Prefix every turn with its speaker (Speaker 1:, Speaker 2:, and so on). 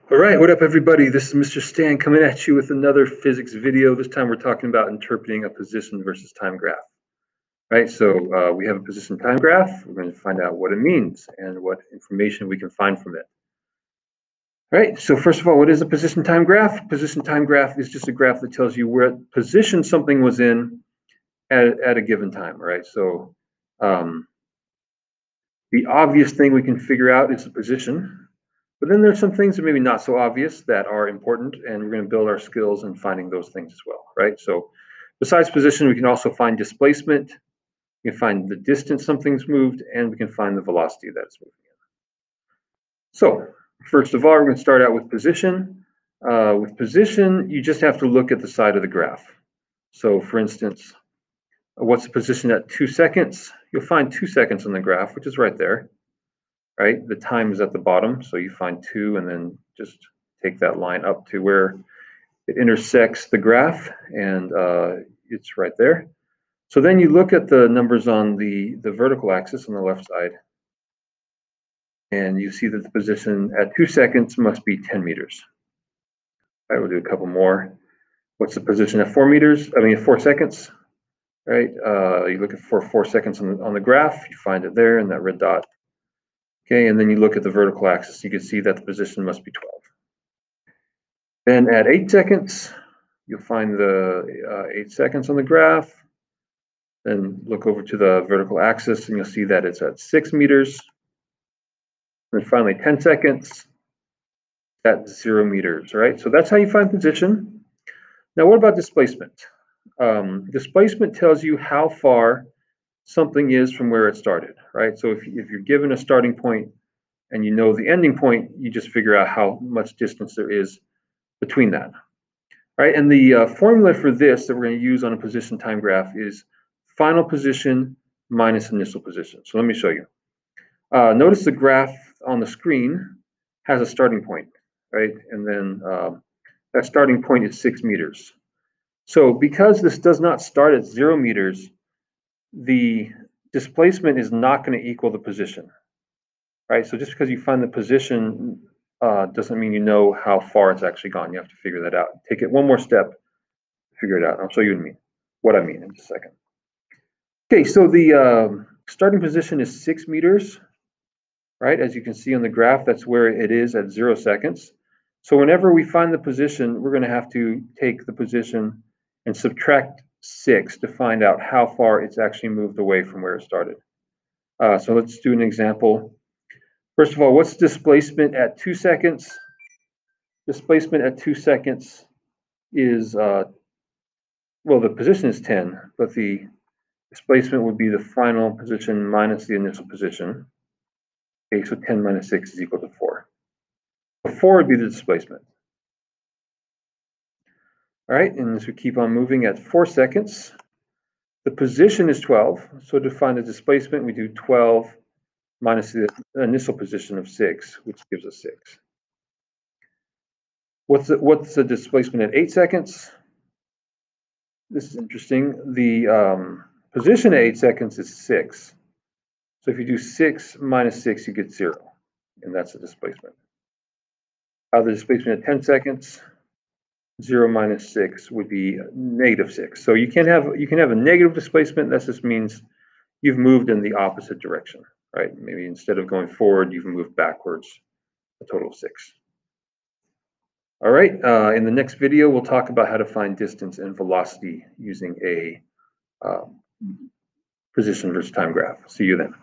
Speaker 1: All right, what up everybody? This is Mr. Stan coming at you with another physics video. This time we're talking about interpreting a position versus time graph. Right, so we have a position time graph. We're going to find out what it means and what information we can find from it. All right, so first of all, what is a position time graph? Position time graph is just a graph that tells you what position something was in at a given time. All right, so the obvious thing we can figure out is the position. But then there's some things that maybe not so obvious that are important, and we're going to build our skills in finding those things as well, right? So besides position, we can also find displacement. We can find the distance something's moved, and we can find the velocity that it's moving in. So first of all, we're going to start out with position. With position, you just have to look at the side of the graph. So for instance, what's the position at 2 seconds? You'll find 2 seconds on the graph, which is right there. Right, the time is at the bottom, so you find 2 and then just take that line up to where it intersects the graph, and it's right there. So then you look at the numbers on the vertical axis on the left side, and you see that the position at 2 seconds must be 10 meters. All right, we'll do a couple more. What's the position at 4 meters? I mean, 4 seconds. Right, you look at for 4 seconds on the graph, you find it there in that red dot. Okay, and then you look at the vertical axis, you can see that the position must be 12. Then at 8 seconds, you'll find the 8 seconds on the graph. Then look over to the vertical axis and you'll see that it's at 6 meters. And then finally 10 seconds at 0 meters, right? So that's how you find position. Now what about displacement? Displacement tells you how far something is from where it started, right? So if you're given a starting point and you know the ending point, you just figure out how much distance there is between that, right? And the formula for this that we're going to use on a position time graph is final position minus initial position. So let me show you. Notice the graph on the screen has a starting point, right? And then that starting point is 6 meters. So because this does not start at 0 meters, the displacement is not going to equal the position, right? So just because you find the position doesn't mean you know how far it's actually gone. You have to figure that out. Take it one more step, figure it out. I'll show you what I mean in just a second. Okay, so the starting position is 6 meters, right? As you can see on the graph, that's where it is at 0 seconds. So whenever we find the position, we're going to have to take the position and subtract 6 to find out how far it's actually moved away from where it started. So let's do an example. First of all, what's displacement at 2 seconds? Displacement at 2 seconds is, well, the position is 10, but the displacement would be the final position minus the initial position. Okay, so 10 minus 6 is equal to 4. So 4 would be the displacement. All right, and as we keep on moving at 4 seconds, the position is 12. So to find the displacement, we do 12 minus the initial position of 6, which gives us 6. What's the displacement at 8 seconds? This is interesting. The position at 8 seconds is 6. So if you do 6 minus 6, you get 0, and that's the displacement. The displacement at 10 seconds, 0 minus 6 would be negative 6. So you can have a negative displacement. That just means you've moved in the opposite direction, right? Maybe instead of going forward, you've moved backwards, a total of 6. All right, in the next video, we'll talk about how to find distance and velocity using a position versus time graph. See you then.